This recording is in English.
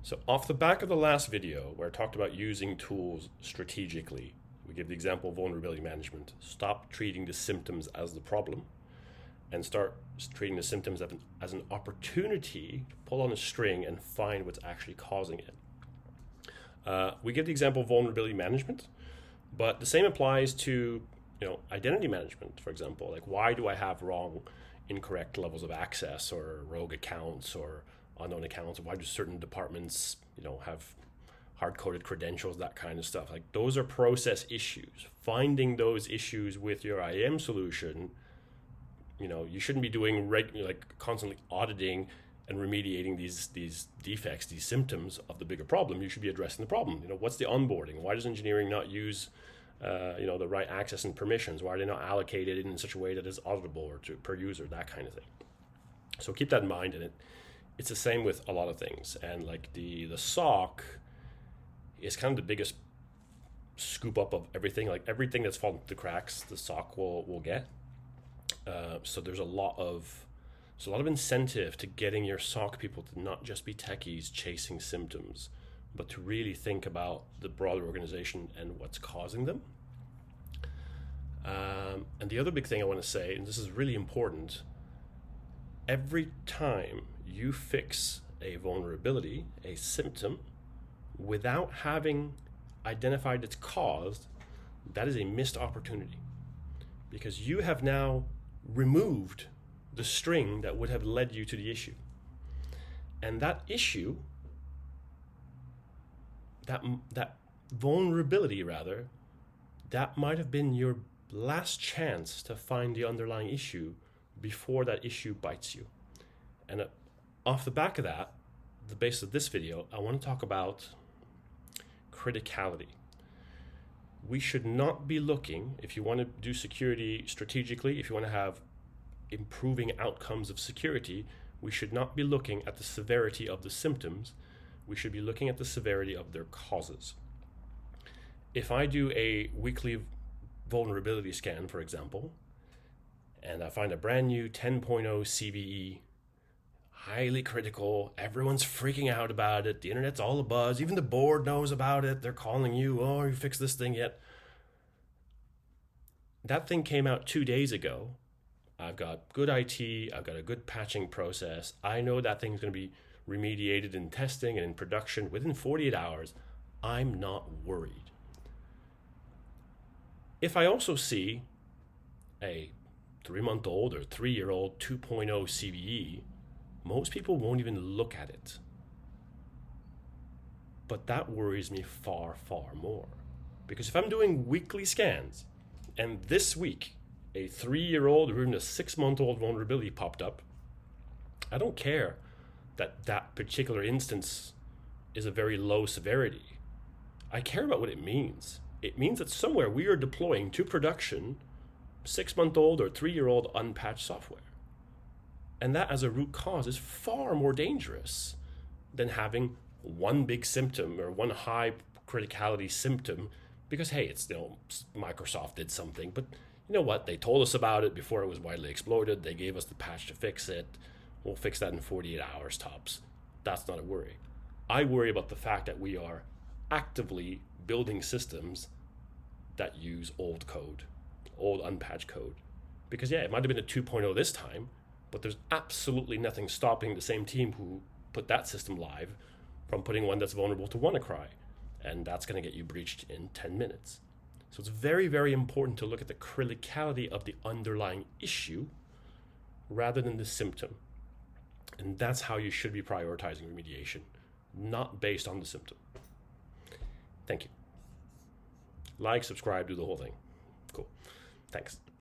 So off the back of the last video where I talked about using tools strategically, we give the example of vulnerability management. Stop treating the symptoms as the problem and start treating the symptoms as an opportunity to pull on a string and find what's actually causing it. We give the example of vulnerability management, but the same applies to identity management, for example. Like, why do I have wrong, incorrect levels of access or rogue accounts or unknown accounts? Why do certain departments have hard-coded credentials, that kind of stuff? Like, those are process issues. Finding those issues with your IAM solution, you shouldn't be doing constantly auditing and remediating these defects, these symptoms of the bigger problem. You should be addressing the problem. What's the onboarding? Why does engineering not use the right access and permissions? Why are they not allocated in such a way that is auditable or per user, that kind of thing? So keep that in mind, and it's the same with a lot of things. And like the SOC is kind of the biggest scoop up of everything. Like, everything that's fallen through the cracks, the SOC will get. So there's a lot of incentive to getting your SOC people to not just be techies chasing symptoms, but to really think about the broader organization and what's causing them. And the other big thing I want to say, and this is really important, every time you fix a vulnerability, a symptom, without having identified its cause, that is a missed opportunity, because you have now removed the string that would have led you to the issue. And that issue, that vulnerability rather, that might have been your last chance to find the underlying issue before that issue bites you. And off the back of that, the base of this video, I want to talk about criticality. We should not be looking, if you want to do security strategically, if you want to have improving outcomes of security, we should not be looking at the severity of the symptoms. We should be looking at the severity of their causes. If I do a weekly vulnerability scan, for example, and I find a brand new 10.0 CVE, highly critical, everyone's freaking out about it, the internet's all abuzz, even the board knows about it, they're calling you, oh, you fixed this thing yet? That thing came out 2 days ago. I've got good IT, I've got a good patching process, I know that thing's going to be remediated in testing and in production within 48 hours. I'm not worried. If I also see a 3-month-old or 3-year-old 2.0 CVE, most people won't even look at it. But that worries me far, far more. Because if I'm doing weekly scans, and this week a 3-year-old or even a 6-month-old vulnerability popped up, I don't care that that particular instance is a very low severity. I care about what it means. It means that somewhere we are deploying to production 6-month-old or 3-year-old unpatched software. And that as a root cause is far more dangerous than having one big symptom or one high criticality symptom, because hey, it's Microsoft did something, but you know what? They told us about it before it was widely exploited. They gave us the patch to fix it. We'll fix that in 48 hours tops. That's not a worry. I worry about the fact that we are actively building systems that use old code, old unpatched code. Because yeah, it might have been a 2.0 this time, but there's absolutely nothing stopping the same team who put that system live from putting one that's vulnerable to WannaCry. And that's going to get you breached in 10 minutes. So it's very, very important to look at the criticality of the underlying issue rather than the symptom. And that's how you should be prioritizing remediation, not based on the symptom. Thank you. Like, subscribe, do the whole thing. Cool. Thanks.